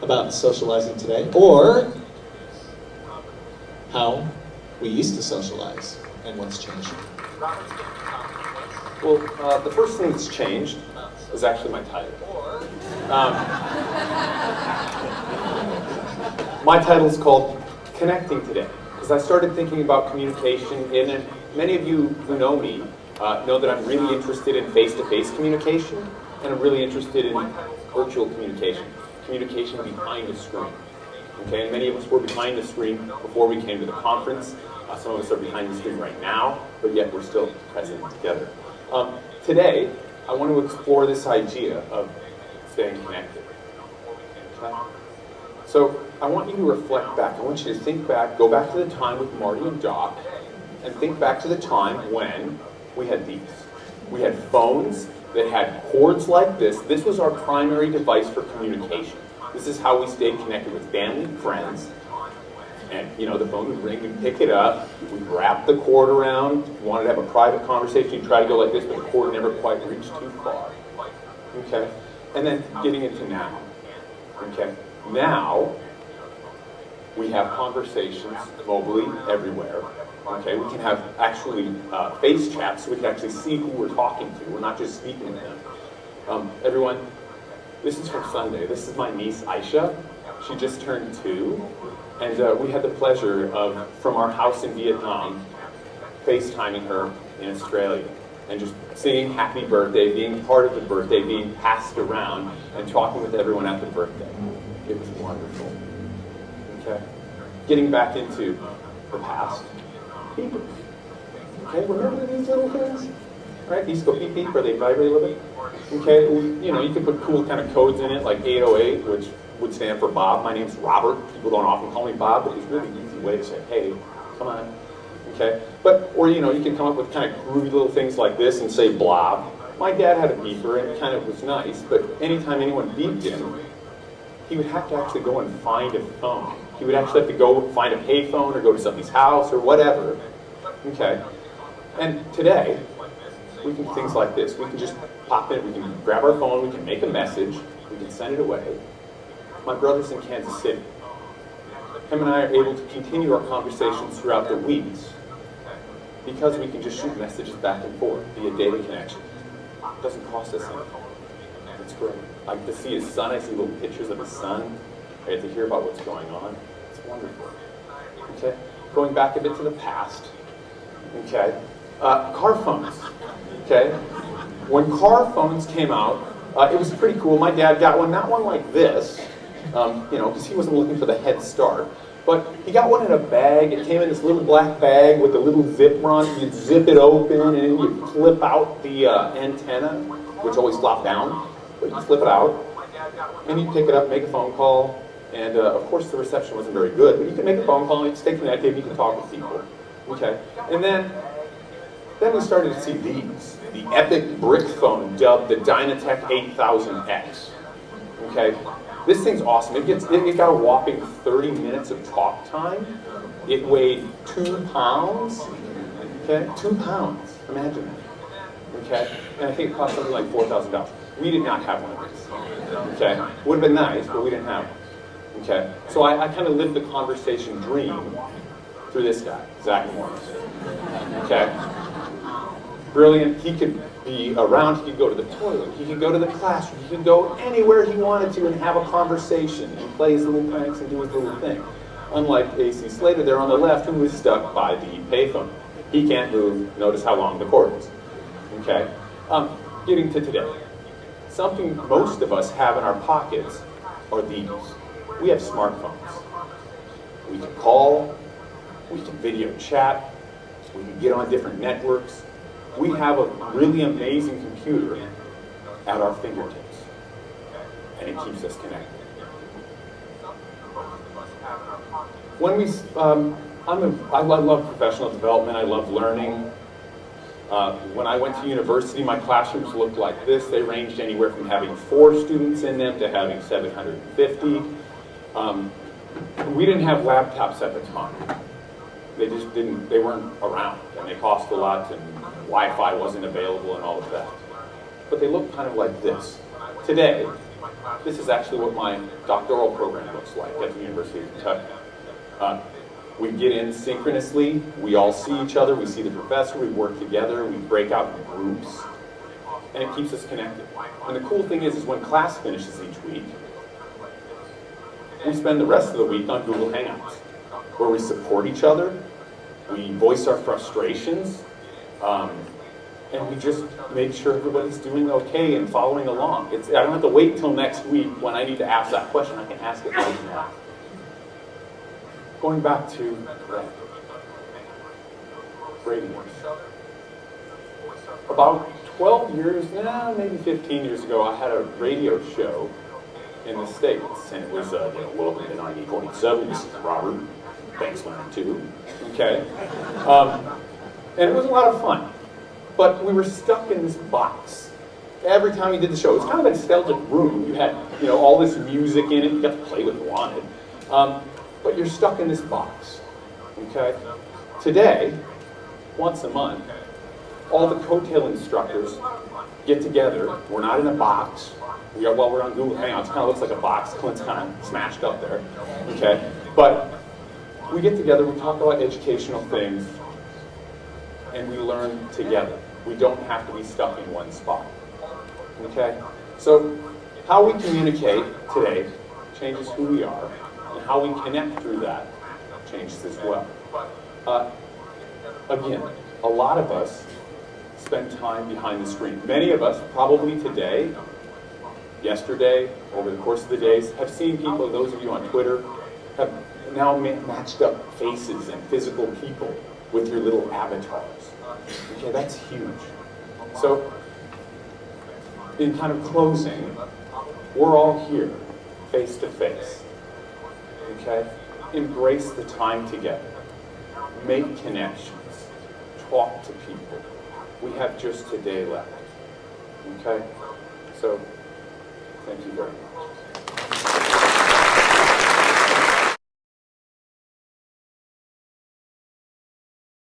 about socializing today, or how we used to socialize and what's changed. Well, the first thing that's changed is actually my title. My title is called Connecting Today, because I started thinking about communication, and many of you who know me know that I'm really interested in face-to-face communication, and I'm really interested in virtual communication, communication behind a screen. Okay, and many of us were behind the screen before we came to the conference. Some of us are behind the screen right now, but yet we're still present together. Today, I want to explore this idea of staying connected. Okay? So I want you to reflect back. I want you to think back, go back to the time with Marty and Doc, and think back to the time when we had these. We had phones that had cords like this. This was our primary device for communication. This is how we stayed connected with family and friends. And, you know, the phone would ring, we'd pick it up, we'd wrap the cord around. If you wanted to have a private conversation, you'd try to go like this, but the cord never quite reached too far. Okay? And then getting into now. Okay? Now, we have conversations mobily everywhere. Okay? We can have actually face chats, so we can actually see who we're talking to. We're not just speaking to them. Everyone, this is from Sunday. This is my niece, Aisha. She just turned 2. And we had the pleasure of, from our house in Vietnam, FaceTiming her in Australia. And just singing happy birthday, being part of the birthday, being passed around, and talking with everyone at the birthday. It was wonderful. Okay? Getting back into the past. Beep. Okay, remember these little things? Right? These go beep beep, or they vibrate a little bit. Okay, well, you know, you can put cool kind of codes in it, like 808, which would stand for Bob. My name's Robert. People don't often call me Bob, but it's a really easy way to say, hey, come on. Okay? But, or, you know, you can come up with kind of groovy little things like this and say blob. My dad had a beeper, and it kind of was nice, but anytime anyone beeped him, he would have to actually go and find a phone. He would actually have to go find a payphone or go to somebody's house or whatever. Okay? And today, we can do things like this. We can just pop in, we can grab our phone, we can make a message, we can send it away. My brother's in Kansas City. Him and I are able to continue our conversations throughout the weeks because we can just shoot messages back and forth via data connection. It doesn't cost us anything. It's great. I get to see his son. I see little pictures of his son. I get to hear about what's going on. It's wonderful. Okay? Going back a bit to the past. Okay? Car phones. Okay? When car phones came out, it was pretty cool. My dad got one, not one like this, you know, because he wasn't looking for the head start. But he got one in a bag. It came in this little black bag with a little zipper on it. You'd zip it open, and then you'd flip out the antenna, which always flopped down. But you'd flip it out, and you'd pick it up, make a phone call. And, of course, the reception wasn't very good. But you could make a phone call, and you'd stay connected, you could talk with people. Okay? And then we started to see these. The epic brick phone dubbed the Dynatech 8000X. Okay? This thing's awesome. It got a whopping 30 minutes of talk time. It weighed 2 pounds. Okay? 2 pounds. Imagine that. Okay? And I think it cost something like $4,000. We did not have one of these. Okay? Would have been nice, but we didn't have one. Okay? So I kind of lived the conversation dream through this guy, Zach Morris. Okay? Brilliant. He could be around, he could go to the toilet, he could go to the classroom, he could go anywhere he wanted to and have a conversation and play his little pranks and do his little thing. Unlike A.C. Slater there on the left, who was stuck by the payphone. He can't move. Notice how long the cord is. Okay? Getting to today. Something most of us have in our pockets are these. We have smartphones. We can call, we can video chat, we can get on different networks. We have a really amazing computer at our fingertips, and it keeps us connected. When I love professional development. I love learning. When I went to university, my classrooms looked like this. They ranged anywhere from having 4 students in them to having 750. We didn't have laptops at the time. They weren't around, and they cost a lot, and Wi-Fi wasn't available and all of that. But they look kind of like this. Today, This is actually what my doctoral program looks like at the University of Kentucky. We get in synchronously, we all see each other, we see the professor, we work together, we break out in groups, and it keeps us connected. And the cool thing is when class finishes each week, we spend the rest of the week on Google Hangouts, where we support each other, we voice our frustrations, and we just make sure everybody's doing okay and following along. I don't have to wait till next week when I need to ask that question. I can ask it right now. Going back to radio. About 12 years, maybe 15 years ago, I had a radio show in the States, and it was, welcome to 90.7, this is Robert, thanks, Leonard, too, okay? And it was a lot of fun, but we were stuck in this box. Every time you did the show, it was kind of a nostalgic room. You had, all this music in it, you got to play what you wanted, but you're stuck in this box, okay? Today, once a month, all the cocktail instructors get together. We're not in a box. We're on Google Hangouts. It kind of looks like a box. Clint's kind of smashed up there, okay? But we get together, we talk about educational things, and we learn together. We don't have to be stuck in one spot, okay? So how we communicate today changes who we are, and how we connect through that changes as well. Again, a lot of us spend time behind the screen. Many of us, probably today, yesterday, over the course of the days, have seen people, those of you on Twitter, have now matched up faces and physical people with your little avatars. Okay, that's huge. So, in kind of closing, we're all here, face to face. Okay? Embrace the time together. Make connections. Talk to people. We have just today left. Okay? So, thank you very much.